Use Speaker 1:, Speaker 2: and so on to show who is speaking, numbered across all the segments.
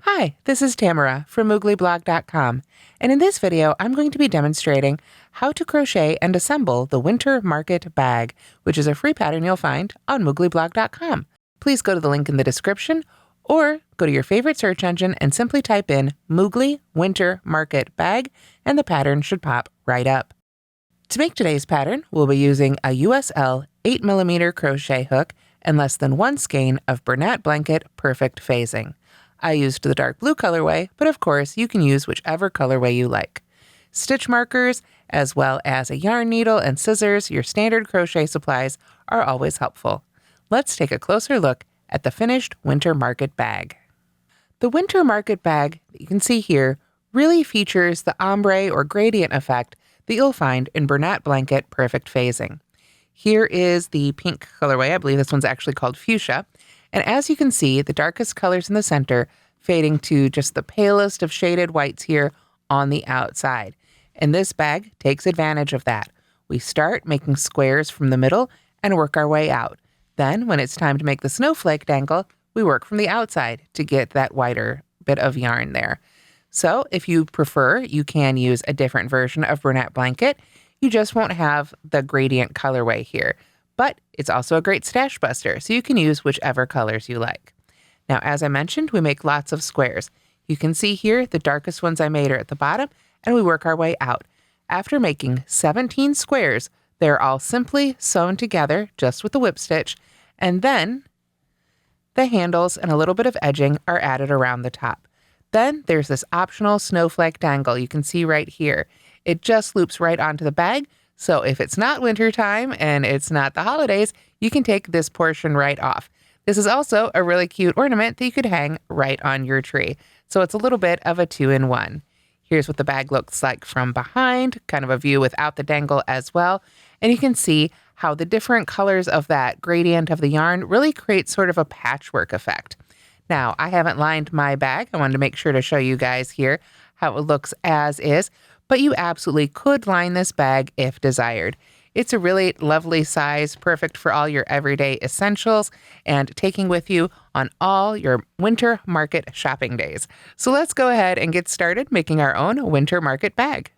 Speaker 1: Hi, this is Tamara from mooglyblog.com, and in this video I'm going to be demonstrating how to crochet and assemble the Winter Market Bag, which is a free pattern you'll find on mooglyblog.com. Please go to the link in the description or go to your favorite search engine and simply type in Moogly Winter Market Bag and the pattern should pop right up. To make today's pattern, we'll be using a USL 8mm crochet hook and less than 1 skein of Bernat Blanket Perfect Phasing. I used the dark blue colorway, but of course you can use whichever colorway you like. Stitch markers, as well as a yarn needle and scissors, your standard crochet supplies, are always helpful. Let's take a closer look at the finished Winter Market Bag. The Winter Market Bag that you can see here really features the ombre or gradient effect that you'll find in Bernat Blanket Perfect Phasing. Here is the pink colorway. I believe this one's actually called Fuchsia. And as you can see, the darkest colors in the center fading to just the palest of shaded whites here on the outside. And this bag takes advantage of that. We start making squares from the middle and work our way out. Then, when it's time to make the snowflake dangle, we work from the outside to get that wider bit of yarn there. So if you prefer, you can use a different version of Bernat Blanket. You just won't have the gradient colorway here. But it's also a great stash buster, so you can use whichever colors you like. Now, as I mentioned, we make lots of squares. You can see here the darkest ones I made are at the bottom, and we work our way out. After making 17 squares, they're all simply sewn together just with the whip stitch, and then the handles and a little bit of edging are added around the top. Then there's this optional snowflake dangle you can see right here. It just loops right onto the bag, so if it's not winter time and it's not the holidays, you can take this portion right off. This is also a really cute ornament that you could hang right on your tree. So it's a little bit of a 2-in-1. Here's what the bag looks like from behind, kind of a view without the dangle as well. And you can see how the different colors of that gradient of the yarn really create sort of a patchwork effect. Now, I haven't lined my bag. I wanted to make sure to show you guys here how it looks as is, but you absolutely could line this bag if desired. It's a really lovely size, perfect for all your everyday essentials and taking with you on all your winter market shopping days. So let's go ahead and get started making our own winter market bag.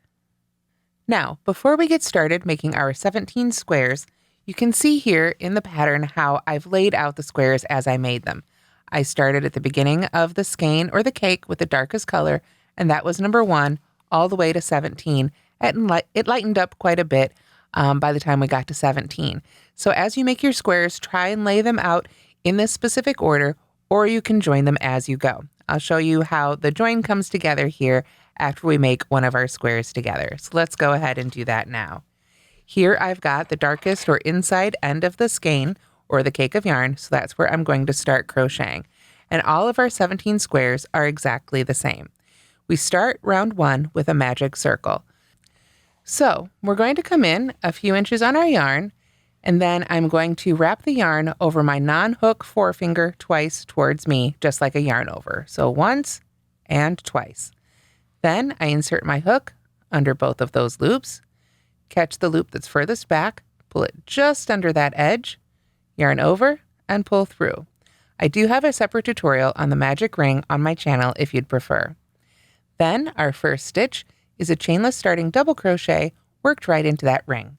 Speaker 1: Now, before we get started making our 17 squares, you can see here in the pattern how I've laid out the squares as I made them. I started at the beginning of the skein or the cake with the darkest color, and that was number 1 all the way to 17. And it lightened up quite a bit by the time we got to 17. So as you make your squares, try and lay them out in this specific order, or you can join them as you go. I'll show you how the join comes together here after we make one of our squares together. So let's go ahead and do that now. Here I've got the darkest or inside end of the skein or the cake of yarn, so that's where I'm going to start crocheting. And all of our 17 squares are exactly the same. We start round 1 with a magic circle. So we're going to come in a few inches on our yarn, and then I'm going to wrap the yarn over my non-hook forefinger twice towards me, just like a yarn over. So once and twice. Then I insert my hook under both of those loops, catch the loop that's furthest back, pull it just under that edge, yarn over, and pull through. I do have a separate tutorial on the magic ring on my channel if you'd prefer. Then our first stitch is a chainless starting double crochet worked right into that ring.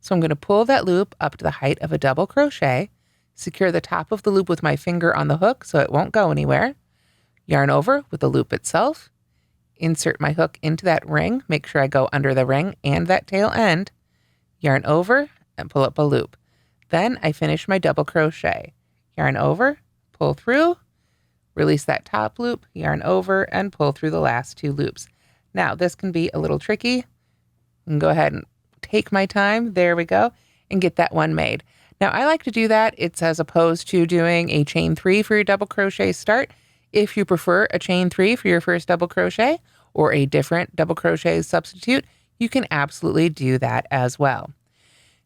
Speaker 1: So I'm going to pull that loop up to the height of a double crochet, secure the top of the loop with my finger on the hook so it won't go anywhere, yarn over with the loop itself, insert my hook into that ring, make sure I go under the ring and that tail end, yarn over, and pull up a loop. Then I finish my double crochet, yarn over, pull through, release that top loop, yarn over, and pull through the last 2 loops. Now, this can be a little tricky. I can go ahead and take my time, there we go, and get that one made. Now, I like to do that. It's as opposed to doing a chain 3 for your double crochet start. If you prefer a chain 3 for your first double crochet or a different double crochet substitute, you can absolutely do that as well.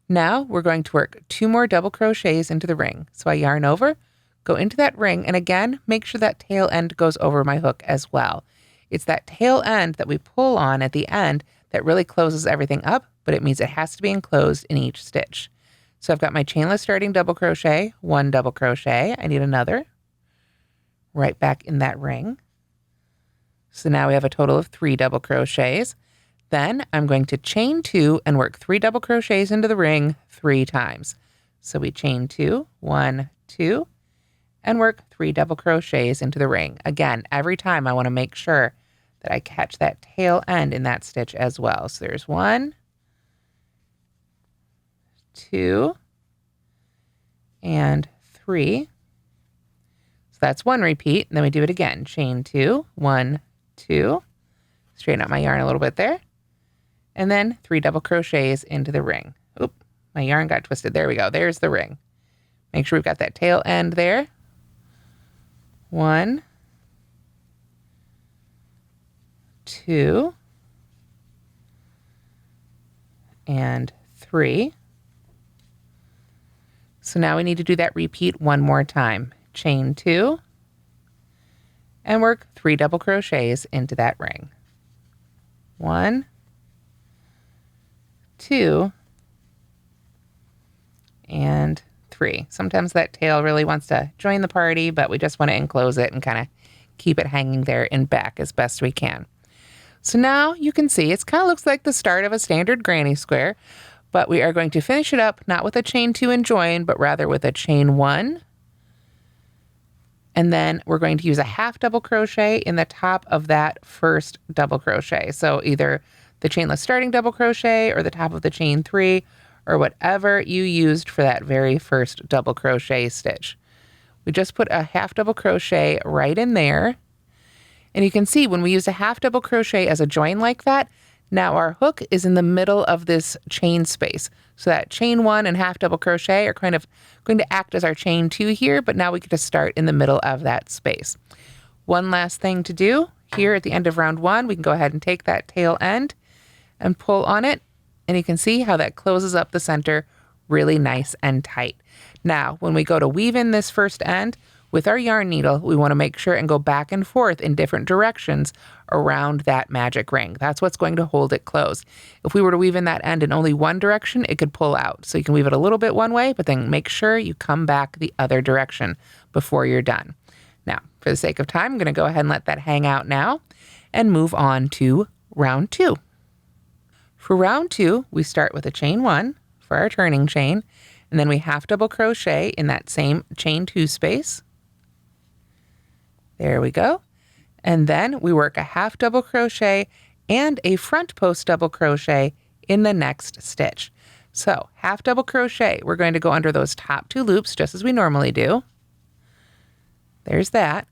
Speaker 1: Now, we're going to work 2 more double crochets into the ring. So I yarn over, go into that ring, and again, make sure that tail end goes over my hook as well. It's that tail end that we pull on at the end that really closes everything up, but it means it has to be enclosed in each stitch. So I've got my chainless starting double crochet, 1 double crochet. I need another right back in that ring. So now we have a total of 3 double crochets. Then I'm going to chain 2 and work 3 double crochets into the ring 3 times. So we chain 2, 1, 2, and work 3 double crochets into the ring. Again, every time I want to make sure that I catch that tail end in that stitch as well. So there's 1, 2, and 3. So that's 1 repeat, and then we do it again. Chain 2, 1, 2, straighten out my yarn a little bit there, and then 3 double crochets into the ring. Oop, my yarn got twisted. There we go. There's the ring. Make sure we've got that tail end there. 1, 2, and 3. So now we need to do that repeat one more time. Chain 2 and work 3 double crochets into that ring. 1, 2, and 3. Sometimes that tail really wants to join the party, but we just want to enclose it and kind of keep it hanging there in back as best we can. So now you can see it kind of looks like the start of a standard granny square, but we are going to finish it up not with a chain 2 and join, but rather with a chain 1. And then we're going to use a half double crochet in the top of that first double crochet. So either the chainless starting double crochet or the top of the chain 3 or whatever you used for that very first double crochet stitch. We just put a half double crochet right in there. And you can see when we use a half double crochet as a join like that, now our hook is in the middle of this chain space. So that chain 1 and half double crochet are kind of going to act as our chain 2 here, but now we get to start in the middle of that space. One last thing to do here at the end of round 1, we can go ahead and take that tail end and pull on it. And you can see how that closes up the center really nice and tight. Now, when we go to weave in this first end, with our yarn needle, we want to make sure and go back and forth in different directions around that magic ring. That's what's going to hold it closed. If we were to weave in that end in only one direction, it could pull out. So you can weave it a little bit one way, but then make sure you come back the other direction before you're done. Now, for the sake of time, I'm going to go ahead and let that hang out now and move on to round 2. For round 2, we start with a chain 1 for our turning chain, and then we half double crochet in that same chain 2 space. There we go. And then we work a half double crochet and a front post double crochet in the next stitch. So half double crochet, we're going to go under those top 2 loops just as we normally do. There's that.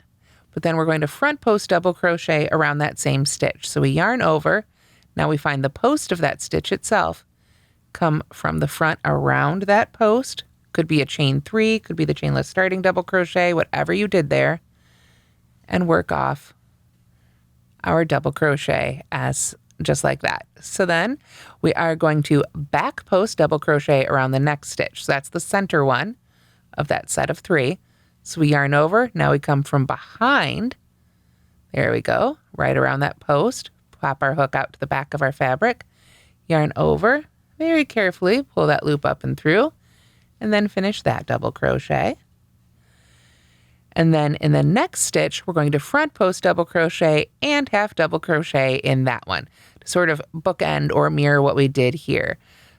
Speaker 1: But then we're going to front post double crochet around that same stitch. So we yarn over. Now we find the post of that stitch itself. Come from the front around that post. Could be a chain 3, could be the chainless starting double crochet, whatever you did there. And work off our double crochet as just like that. So then we are going to back post double crochet around the next stitch. So that's the center one of that set of 3. So we yarn over. Now we come from behind. There we go. Right around that post. Pop our hook out to the back of our fabric. Yarn over. Very carefully pull that loop up and through. And then finish that double crochet. And then in the next stitch, we're going to front post double crochet and half double crochet in that one to sort of bookend or mirror what we did here.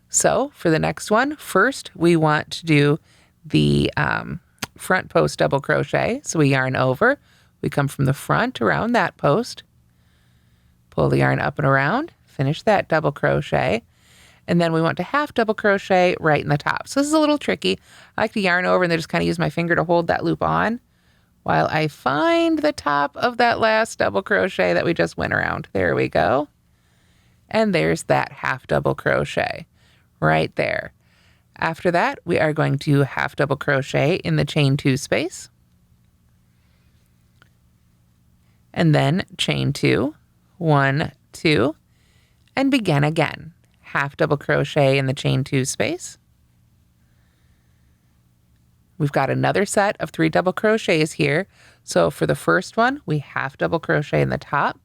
Speaker 1: So for the next one, first we want to do the front post double crochet. So we yarn over, we come from the front around that post, pull the yarn up and around, finish that double crochet. And then we want to half double crochet right in the top. So this is a little tricky. I like to yarn over and then just kind of use my finger to hold that loop on while I find the top of that last double crochet that we just went around. There we go. And there's that half double crochet right there. After that, we are going to half double crochet in the chain 2 space. And then chain 2, 1, 2, and begin again. Half double crochet in the chain 2 space. We've got another set of 3 double crochets here. So for the first one, we half double crochet in the top.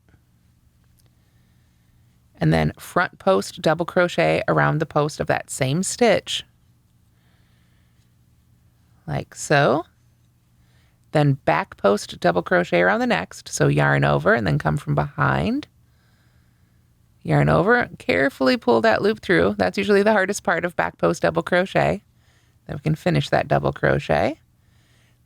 Speaker 1: And then front post double crochet around the post of that same stitch. like so. Then back post double crochet around the next. So yarn over and then come from behind. Yarn over, carefully pull that loop through. That's usually the hardest part of back post double crochet. Then we can finish that double crochet.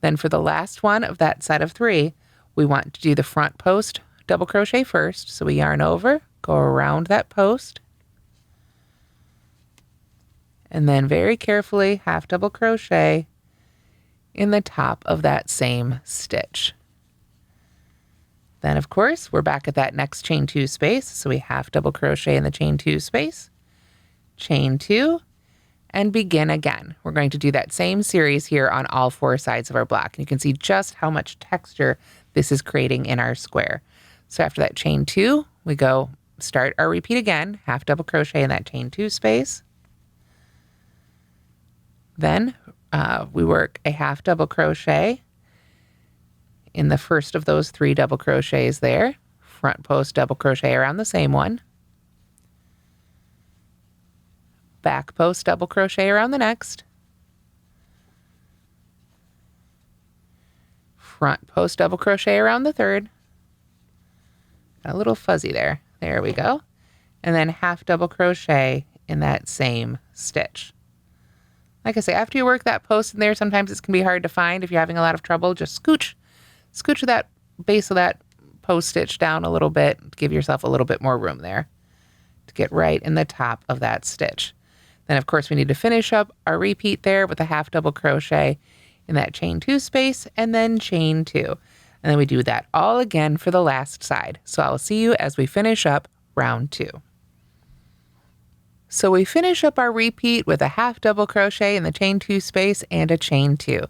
Speaker 1: Then for the last one of that set of 3, we want to do the front post double crochet first. So we yarn over, go around that post, and then very carefully half double crochet in the top of that same stitch. Then of course we're back at that next chain 2 space, so we half double crochet in the chain 2 space, chain 2, and begin again. We're going to do that same series here on all 4 sides of our block. And you can see just how much texture this is creating in our square. So after that chain 2, we go start our repeat again, half double crochet in that chain 2 space. Then we work a half double crochet in the first of those 3 double crochets there, front post double crochet around the same one, back post double crochet around the next, front post double crochet around the third, got a little fuzzy there, there we go, and then half double crochet in that same stitch. Like I say, after you work that post in there, sometimes it can be hard to find. If you're having a lot of trouble, just scooch that base of that post stitch down a little bit, give yourself a little bit more room there to get right in the top of that stitch. Then of course we need to finish up our repeat there with a half double crochet in that chain 2 space and then chain 2. And then we do that all again for the last side. So I'll see you as we finish up round 2. So we finish up our repeat with a half double crochet in the chain 2 space and a chain 2.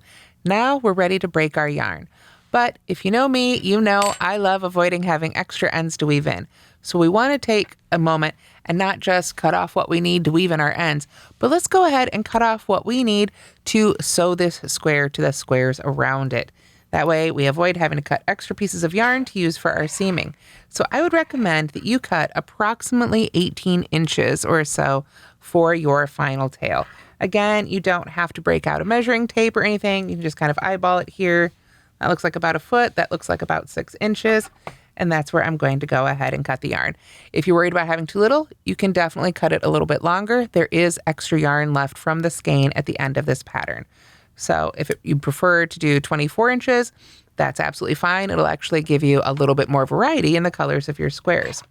Speaker 1: Now we're ready to break our yarn. But if you know me, you know I love avoiding having extra ends to weave in. So we want to take a moment and not just cut off what we need to weave in our ends, but let's go ahead and cut off what we need to sew this square to the squares around it. That way we avoid having to cut extra pieces of yarn to use for our seaming. So I would recommend that you cut approximately 18 inches or so for your final tail. Again, you don't have to break out a measuring tape or anything. You can just kind of eyeball it here. That looks like about a foot. That looks like about 6 inches. And that's where I'm going to go ahead and cut the yarn. If you're worried about having too little, you can definitely cut it a little bit longer. There is extra yarn left from the skein at the end of this pattern. So if you prefer to do 24 inches, that's absolutely fine. It'll actually give you a little bit more variety in the colors of your squares.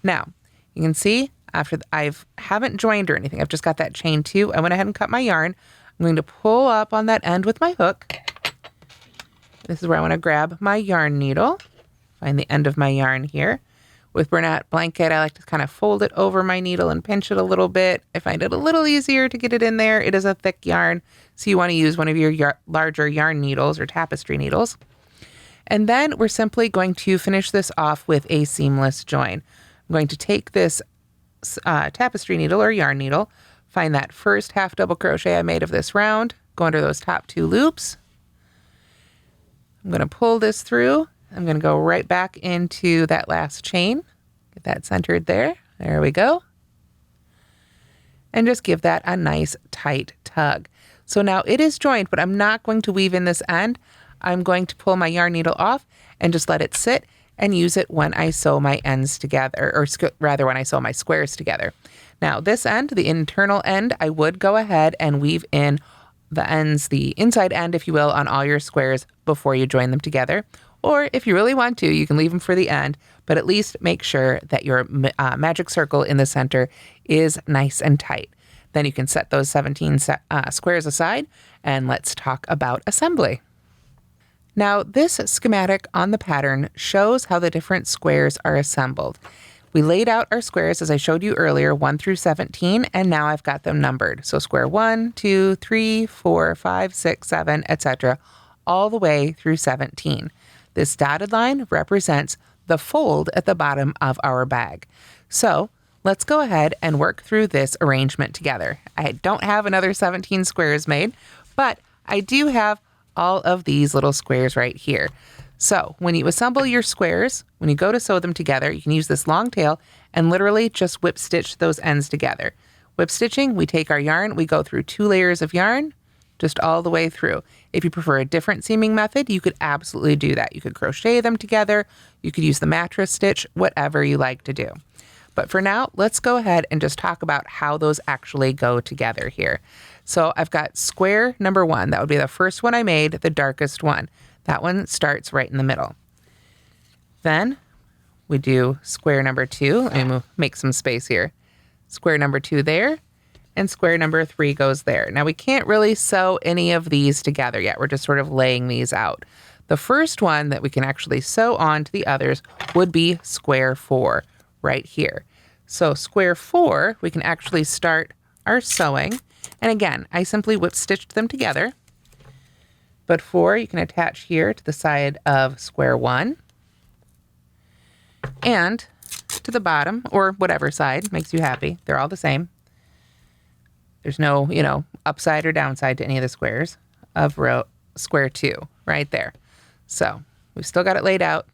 Speaker 1: Now, you can see after I haven't joined or anything, I've just got that chain 2. I went ahead and cut my yarn. I'm going to pull up on that end with my hook. This is where I want to grab my yarn needle. Find the end of my yarn here. With Bernat Blanket, I like to kind of fold it over my needle and pinch it a little bit. I find it a little easier to get it in there. It is a thick yarn, so you want to use one of your larger yarn needles or tapestry needles. And then we're simply going to finish this off with a seamless join. I'm going to take this tapestry needle or yarn needle, find that first half double crochet I made of this round, go under those top 2 loops. I'm going to pull this through. I'm going to go right back into that last chain. Get that centered there. There we go. And just give that a nice tight tug. So now it is joined, but I'm not going to weave in this end. I'm going to pull my yarn needle off and just let it sit and use it when I sew my ends together, or rather when I sew my squares together. Now this end, the internal end, I would go ahead and weave in the ends, the inside end, if you will, on all your squares before you join them together. Or if you really want to, you can leave them for the end, but at least make sure that your magic circle in the center is nice and tight. Then you can set those 17 squares aside, and let's talk about assembly. Now, this schematic on the pattern shows how the different squares are assembled. We laid out our squares as I showed you earlier, 1 through 17, and now I've got them numbered. So square 1, 2, 3, 4, 5, 6, 7, etc., all the way through 17. This dotted line represents the fold at the bottom of our bag. So let's go ahead and work through this arrangement together. I don't have another 17 squares made, but I do have all of these little squares right here. So when you assemble your squares, when you go to sew them together, you can use this long tail and literally just whip stitch those ends together. Whip stitching, we take our yarn, we go through 2 layers of yarn, just all the way through. If you prefer a different seaming method, you could absolutely do that. You could crochet them together. You could use the mattress stitch, whatever you like to do. But for now, let's go ahead and just talk about how those actually go together here. So I've got square number 1. That would be the first one I made, the darkest one. That one starts right in the middle. Then we do square number 2. Let me make some space here. Square number 2 there, and square number 3 goes there. Now we can't really sew any of these together yet. We're just sort of laying these out. The first one that we can actually sew on to the others would be square 4 right here. So square 4, we can actually start our sewing. And again, I simply whip stitched them together. But 4, you can attach here to the side of square 1 and to the bottom, or whatever side makes you happy. They're all the same. There's no, upside or downside to any of the squares of square 2 right there. So we've still got it laid out.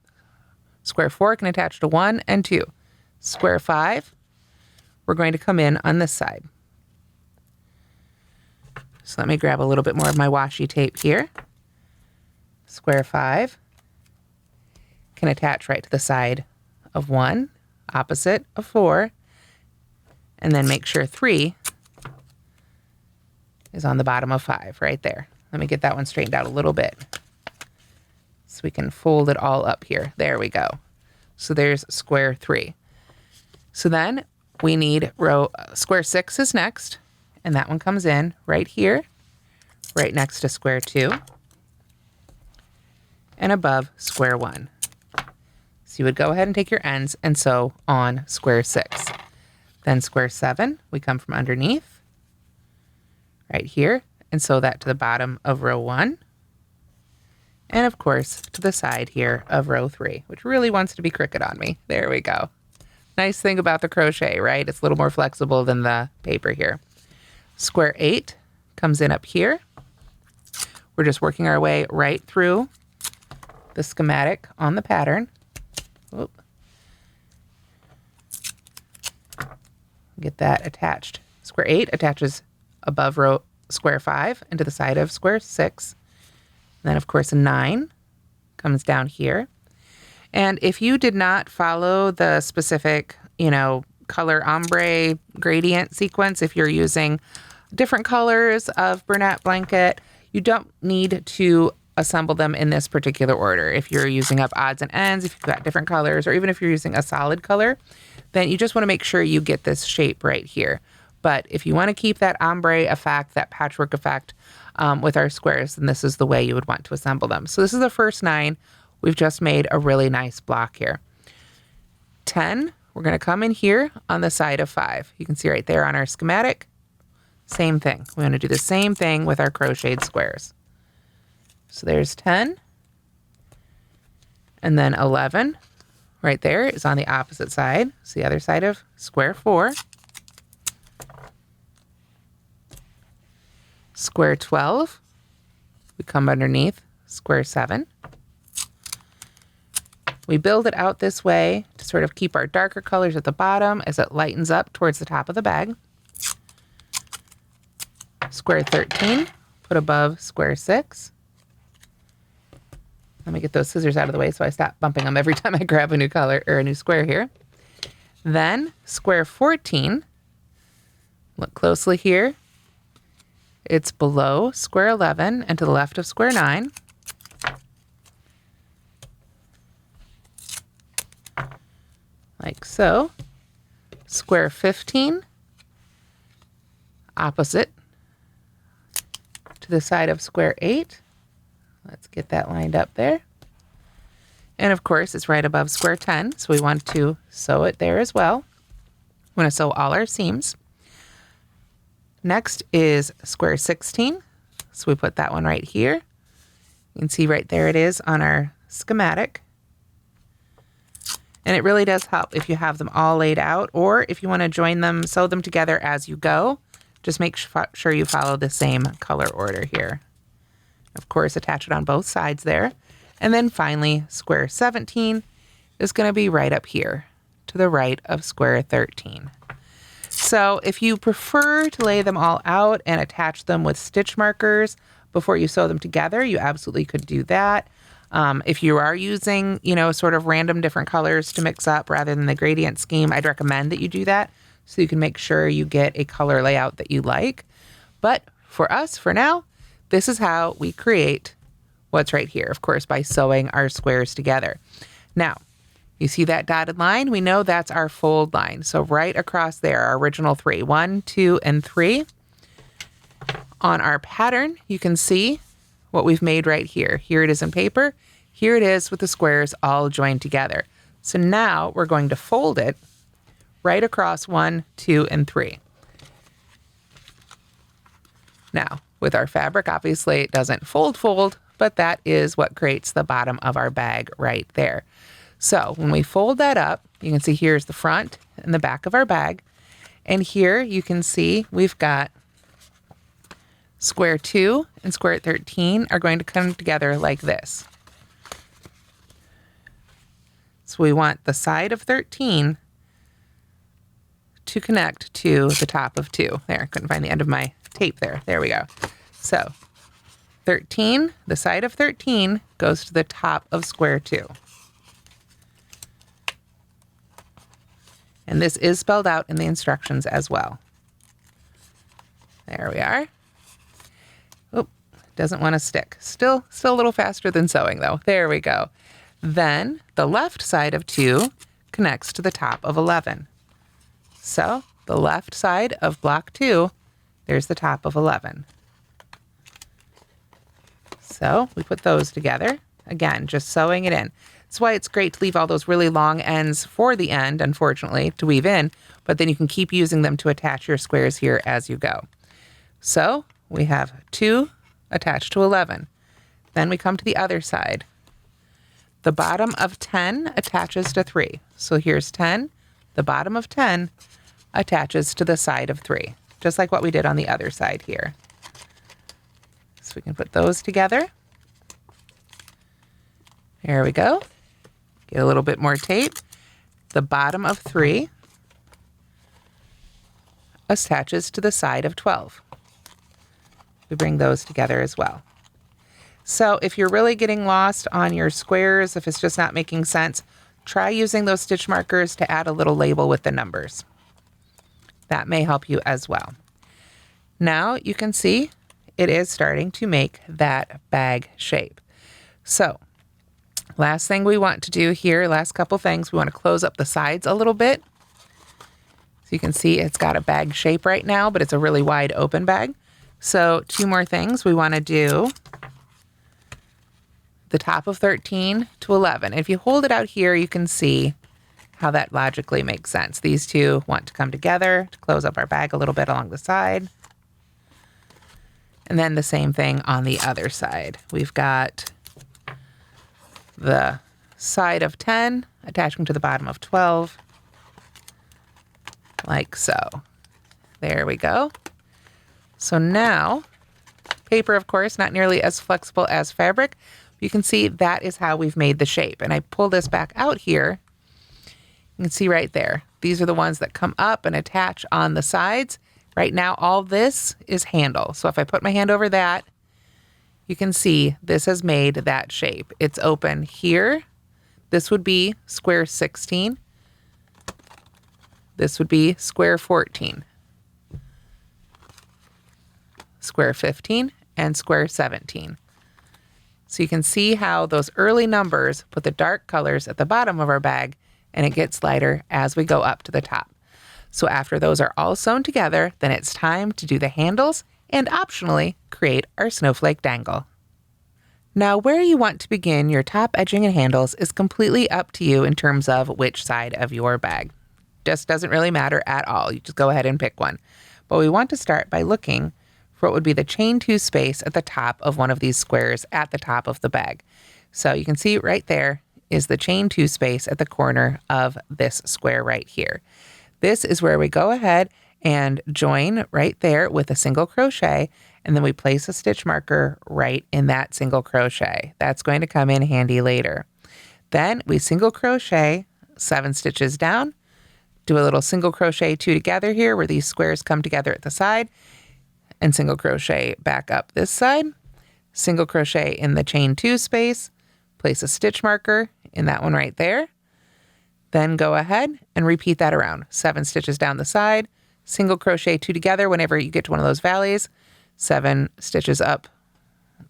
Speaker 1: Square 4 can attach to 1 and 2. Square 5, we're going to come in on this side. So let me grab a little bit more of my washi tape here. Square 5 can attach right to the side of 1, opposite of 4, and then make sure 3 is on the bottom of 5 right there. Let me get that one straightened out a little bit so we can fold it all up here. There we go. So there's square 3. So then we need square 6 is next, and that one comes in right here, right next to square 2, and above square 1. So you would go ahead and take your ends and sew on square 6. Then square 7, we come from underneath, right here, and sew that to the bottom of row 1, and of course to the side here of row 3, which really wants to be crooked on me. There we go. Nice thing about the crochet, right? It's a little more flexible than the paper here. Square 8 comes in up here. We're just working our way right through the schematic on the pattern. Oop. Get that attached. Square 8 attaches above square 5 into the side of square 6. And then, of course, a 9 comes down here. And if you did not follow the specific, color ombre gradient sequence, if you're using different colors of Bernat Blanket, you don't need to assemble them in this particular order. If you're using up odds and ends, if you've got different colors, or even if you're using a solid color, then you just want to make sure you get this shape right here. But if you want to keep that ombre effect, that patchwork effect with our squares, then this is the way you would want to assemble them. So this is the first 9. We've just made a really nice block here. 10, we're going to come in here on the side of 5. You can see right there on our schematic, same thing. We're going to do the same thing with our crocheted squares. So there's 10. And then 11 right there is on the opposite side. It's the other side of square 4. Square 12, we come underneath square 7. We build it out this way to sort of keep our darker colors at the bottom as it lightens up towards the top of the bag. Square 13, put above square 6. Let me get those scissors out of the way so I stop bumping them every time I grab a new color or a new square here. Then square 14, look closely here. It's below square 11 and to the left of square 9. Like so. Square 15, opposite to the side of square 8. Let's get that lined up there. And of course, it's right above square 10, so we want to sew it there as well. We want to sew all our seams. Next is square 16, so we put that one right here. You can see right there it is on our schematic. And it really does help if you have them all laid out, or if you want to join them, sew them together as you go. Just make sure you follow the same color order here. Of course, attach it on both sides there. And then finally, square 17 is going to be right up here to the right of square 13. So So if you prefer to lay them all out and attach them with stitch markers before you sew them together, you absolutely could do that. If you are using, sort of random different colors to mix up rather than the gradient scheme, I'd recommend that you do that so you can make sure you get a color layout that you like. But for us, for now, this is how we create what's right here, of course, by sewing our squares together. Now, you see that dotted line? We know that's our fold line. So right across there, our original 3, 1, 2, and 3. On our pattern, you can see what we've made right here. Here it is in paper. Here it is with the squares all joined together. So now we're going to fold it right across 1, 2, and 3. Now, with our fabric, obviously it doesn't fold, but that is what creates the bottom of our bag right there. So when we fold that up, you can see here's the front and the back of our bag. And here you can see we've got square 2 and square 13 are going to come together like this. So we want the side of 13 to connect to the top of 2. There, I couldn't find the end of my tape there. There we go. So 13, the side of 13 goes to the top of square 2. And this is spelled out in the instructions as well. There we are. Oh, doesn't want to stick. Still a little faster than sewing though. There we go. Then the left side of 2 connects to the top of 11. So the left side of block 2, there's the top of 11. So we put those together. Again, just sewing it in. That's why it's great to leave all those really long ends for the end, unfortunately, to weave in, but then you can keep using them to attach your squares here as you go. So we have 2 attached to 11. Then we come to the other side. The bottom of 10 attaches to 3. So here's 10. The bottom of 10 attaches to the side of 3, just like what we did on the other side here. So we can put those together. There we go. Get a little bit more tape. The bottom of 3 attaches to the side of 12. We bring those together as well. So if you're really getting lost on your squares, if it's just not making sense, try using those stitch markers to add a little label with the numbers. That may help you as well. Now you can see it is starting to make that bag shape. So last thing we want to do here, last couple things, we want to close up the sides a little bit. So you can see it's got a bag shape right now, but it's a really wide open bag. So 2 more things. We want to do the top of 13 to 11. If you hold it out here, you can see how that logically makes sense. These 2 want to come together to close up our bag a little bit along the side. And then the same thing on the other side. We've got the side of 10 attaching to the bottom of 12, like so. There we go. So now, paper, of course, not nearly as flexible as fabric. You can see that is how we've made the shape. And I pull this back out here. You can see right there. These are the ones that come up and attach on the sides. Right now, all this is handle. So if I put my hand over that, you can see this has made that shape. It's open here. This would be square 16. This would be square 14. Square 15 and square 17. So you can see how those early numbers put the dark colors at the bottom of our bag, and it gets lighter as we go up to the top. So after those are all sewn together, then it's time to do the handles and optionally create our snowflake dangle. Now, where you want to begin your top edging and handles is completely up to you in terms of which side of your bag. Just doesn't really matter at all. You just go ahead and pick one. But we want to start by looking for what would be the chain 2 space at the top of one of these squares at the top of the bag. So you can see right there is the chain 2 space at the corner of this square right here. This is where we go ahead and join right there with a single crochet, and then we place a stitch marker right in that single crochet. That's going to come in handy later. Then we single crochet 7 stitches down, Do a little single crochet 2 together here where these squares come together at the side, and single crochet back up this side, single crochet in the chain 2 space, place a stitch marker in that one right there. Then go ahead and repeat that around. 7 stitches down the side, single crochet 2 together whenever you get to one of those valleys, 7 stitches up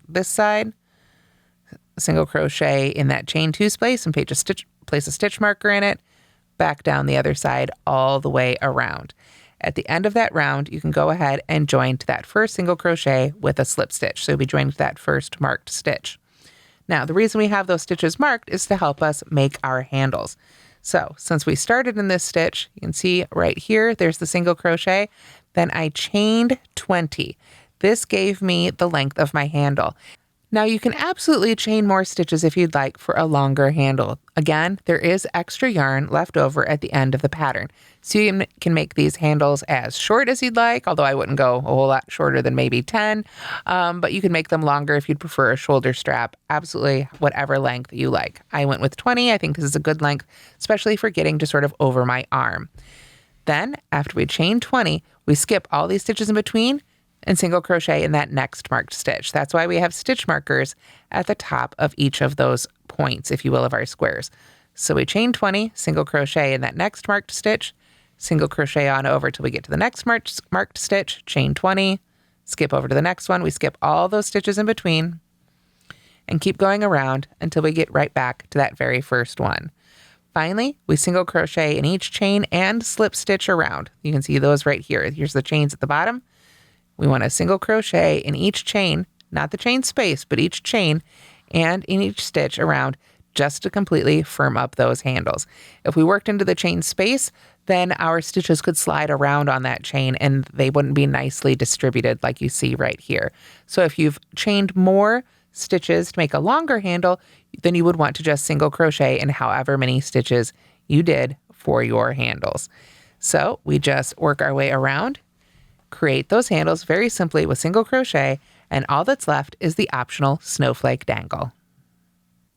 Speaker 1: this side, single crochet in that chain 2 space and place a stitch marker in it, back down the other side all the way around. At the end of that round, you can go ahead and join to that first single crochet with a slip stitch. So you'll be joining to that first marked stitch. Now, the reason we have those stitches marked is to help us make our handles. So since we started in this stitch, you can see right here, there's the single crochet. Then I chained 20. This gave me the length of my handle. Now you can absolutely chain more stitches if you'd like for a longer handle. Again, there is extra yarn left over at the end of the pattern. So you can make these handles as short as you'd like, although I wouldn't go a whole lot shorter than maybe 10, but you can make them longer if you'd prefer a shoulder strap, absolutely whatever length you like. I went with 20. I think this is a good length, especially for getting to sort of over my arm. Then after we chain 20, we skip all these stitches in between and single crochet in that next marked stitch. That's why we have stitch markers at the top of each of those points, if you will, of our squares. So we chain 20, single crochet in that next marked stitch, single crochet on over till we get to the next marked stitch, chain 20, skip over to the next one. We skip all those stitches in between and keep going around until we get right back to that very first one. Finally, we single crochet in each chain and slip stitch around. You can see those right here. Here's the chains at the bottom. We want to single crochet in each chain, not the chain space, but each chain and in each stitch around just to completely firm up those handles. If we worked into the chain space, then our stitches could slide around on that chain and they wouldn't be nicely distributed like you see right here. So if you've chained more stitches to make a longer handle, then you would want to just single crochet in however many stitches you did for your handles. So we just work our way around, create those handles very simply with single crochet, and all that's left is the optional snowflake dangle.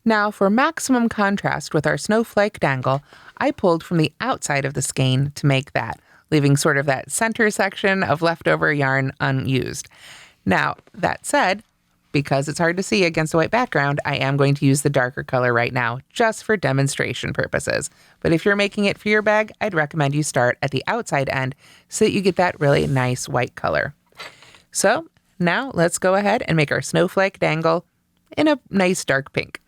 Speaker 1: Now for maximum contrast with our snowflake dangle, I pulled from the outside of the skein to make that, leaving sort of that center section of leftover yarn unused. Now, that said, because it's hard to see against a white background, I am going to use the darker color right now, just for demonstration purposes. But if you're making it for your bag, I'd recommend you start at the outside end so that you get that really nice white color. So now let's go ahead and make our snowflake dangle in a nice dark pink.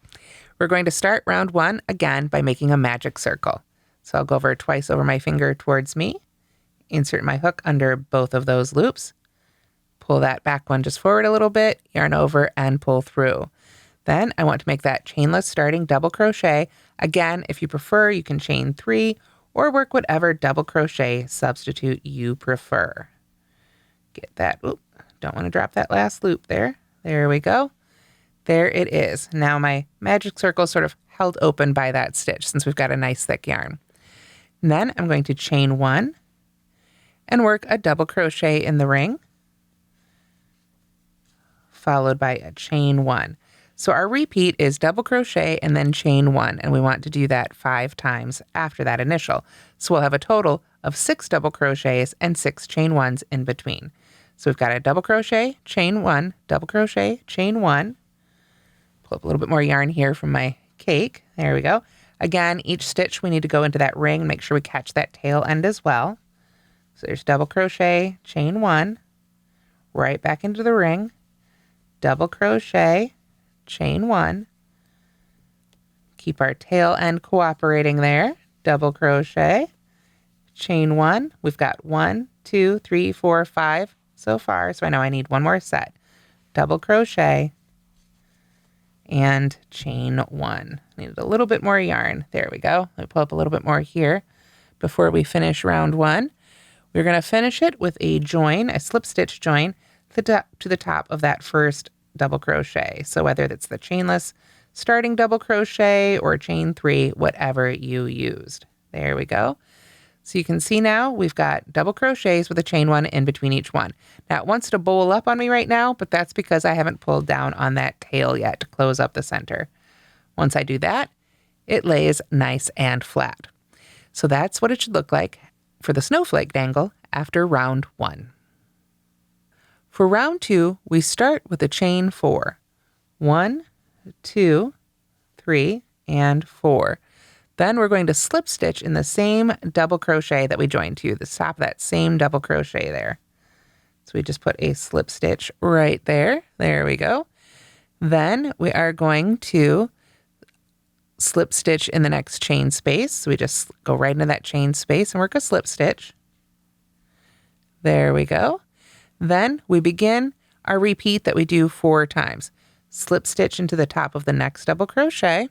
Speaker 1: We're going to start round 1 again by making a magic circle. So I'll go over twice over my finger towards me, insert my hook under both of those loops, pull that back one just forward a little bit, yarn over and pull through. Then I want to make that chainless starting double crochet. Again, if you prefer, you can chain 3 or work whatever double crochet substitute you prefer. Get that, don't want to drop that last loop there. There we go. There it is. Now my magic circle is sort of held open by that stitch since we've got a nice thick yarn. And then I'm going to chain 1 and work a double crochet in the ring, followed by a chain 1. So our repeat is double crochet and then chain 1, and we want to do that 5 times after that initial. So we'll have a total of 6 double crochets and 6 chain 1s in between. So we've got a double crochet, chain 1, double crochet, chain 1. Pull up a little bit more yarn here from my cake. There we go. Again, each stitch we need to go into that ring, make sure we catch that tail end as well. So there's double crochet, chain 1, right back into the ring, double crochet, chain 1, keep our tail end cooperating there, double crochet, chain 1. We've got 1, 2, 3, 4, 5 so far, so I know I need one more set. Double crochet and chain 1. Needed a little bit more yarn. There we go. Let me pull up a little bit more here before we finish round 1. We're going to finish it with a join, a slip stitch join to the top of that first double crochet. So whether that's the chainless starting double crochet or chain 3, whatever you used. There we go. So you can see now we've got double crochets with a chain 1 in between each one. Now it wants to bowl up on me right now, but that's because I haven't pulled down on that tail yet to close up the center. Once I do that, it lays nice and flat. So that's what it should look like for the snowflake dangle after round 1. For round 2, we start with a chain 4. 1, 2, 3, and 4. Then we're going to slip stitch in the same double crochet that we joined to, the top of that same double crochet there. So we just put a slip stitch right there. There we go. Then we are going to slip stitch in the next chain space. So we just go right into that chain space and work a slip stitch. There we go. Then we begin our repeat that we do 4 times. Slip stitch into the top of the next double crochet,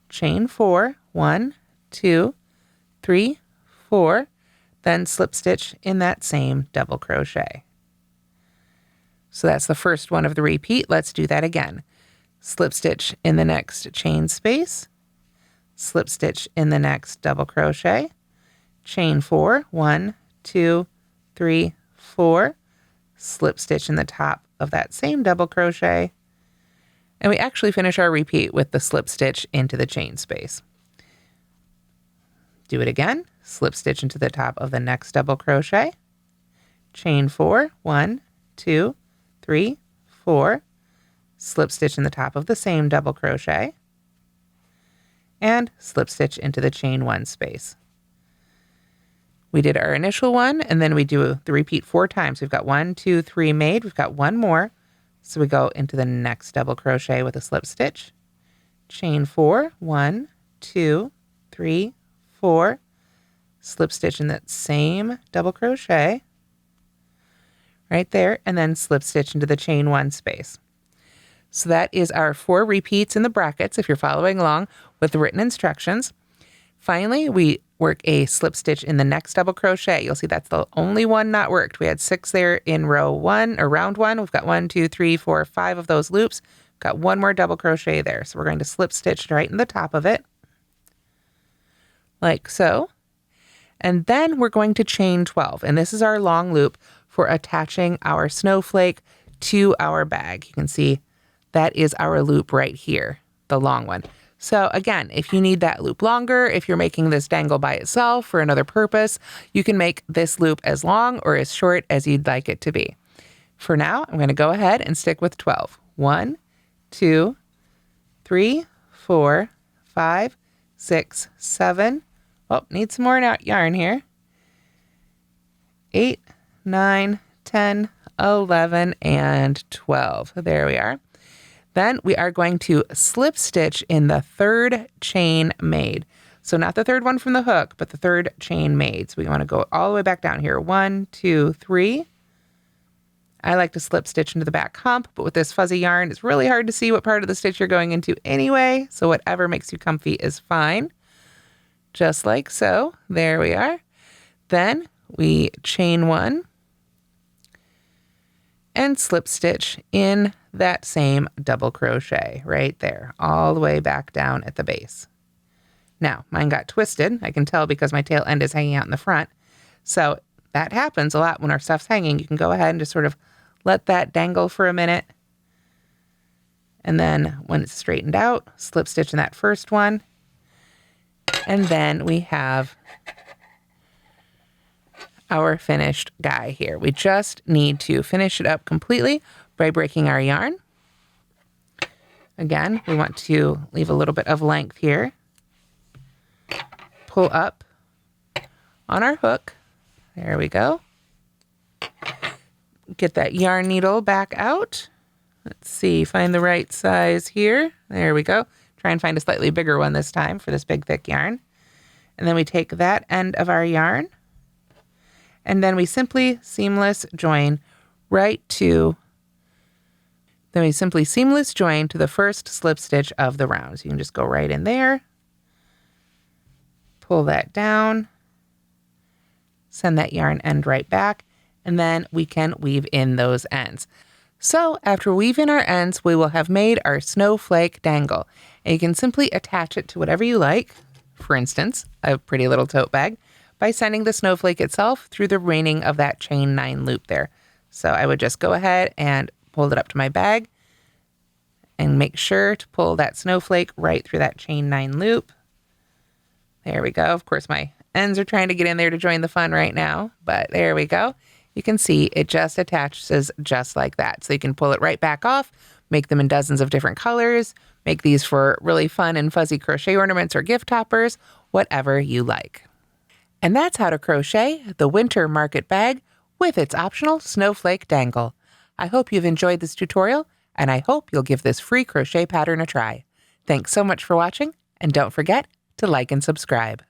Speaker 1: chain 4, 1, 2, 3, 4, then slip stitch in that same double crochet. So that's the first one of the repeat. Let's do that again. Slip stitch in the next chain space, slip stitch in the next double crochet, chain 4, 1, 2, 3, 4, slip stitch in the top of that same double crochet, and we actually finish our repeat with the slip stitch into the chain space. Do it again. Slip stitch into the top of the next double crochet, chain 4, 1, 2, 3, 4, slip stitch in the top of the same double crochet, and slip stitch into the chain 1 space. We did our initial one, and then we do the repeat 4 times. We've got 1, 2, 3 made. We've got 1 more. So we go into the next double crochet with a slip stitch, chain 4, 1, 2, 3, 4, slip stitch in that same double crochet right there, and then slip stitch into the chain 1 space. So that is our 4 repeats in the brackets if you're following along with the written instructions. Finally, we work a slip stitch in the next double crochet. You'll see that's the only one not worked. We had 6 there in row 1 or round 1. We've got 1, 2, 3, 4, 5 of those loops. Got 1 more double crochet there. So we're going to slip stitch right in the top of it, like so. And then we're going to chain 12. And this is our long loop for attaching our snowflake to our bag. You can see that is our loop right here, the long one. So again, if you need that loop longer, if you're making this dangle by itself for another purpose, you can make this loop as long or as short as you'd like it to be. For now, I'm going to go ahead and stick with 12. 1, 2, 3, 4, 5, 6, 7. Oh, need some more yarn here. 8, 9, 10, 11, and 12. There we are. Then we are going to slip stitch in the 3rd chain made. So not the 3rd one from the hook, but the 3rd chain made. So we want to go all the way back down here. 1, 2, 3. I like to slip stitch into the back hump, but with this fuzzy yarn, it's really hard to see what part of the stitch you're going into anyway. So whatever makes you comfy is fine. Just like so. There we are. Then we chain 1 and slip stitch in that same double crochet right there, all the way back down at the base. Now, mine got twisted. I can tell because my tail end is hanging out in the front. So that happens a lot when our stuff's hanging. You can go ahead and just sort of let that dangle for a minute. And then when it's straightened out, slip stitch in that first one. And then we have our finished guy here. We just need to finish it up completely by breaking our yarn. Again, we want to leave a little bit of length here. Pull up on our hook. There we go. Get that yarn needle back out. Let's see, find the right size here. There we go. Try and find a slightly bigger one this time for this big thick yarn. And then we take that end of our yarn, and then we simply seamless join to the first slip stitch of the round. So you can just go right in there, pull that down, send that yarn end right back, and then we can weave in those ends. So after weaving our ends, we will have made our snowflake dangle. And you can simply attach it to whatever you like, for instance, a pretty little tote bag, by sending the snowflake itself through the remaining of that chain 9 loop there. So I would just go ahead and pull it up to my bag and make sure to pull that snowflake right through that chain 9 loop. There we go. Of course, my ends are trying to get in there to join the fun right now, but there we go. You can see it just attaches just like that. So you can pull it right back off, make them in dozens of different colors, make these for really fun and fuzzy crochet ornaments or gift toppers, whatever you like. And that's how to crochet the winter market bag with its optional snowflake dangle. I hope you've enjoyed this tutorial, and I hope you'll give this free crochet pattern a try. Thanks so much for watching, and don't forget to like and subscribe.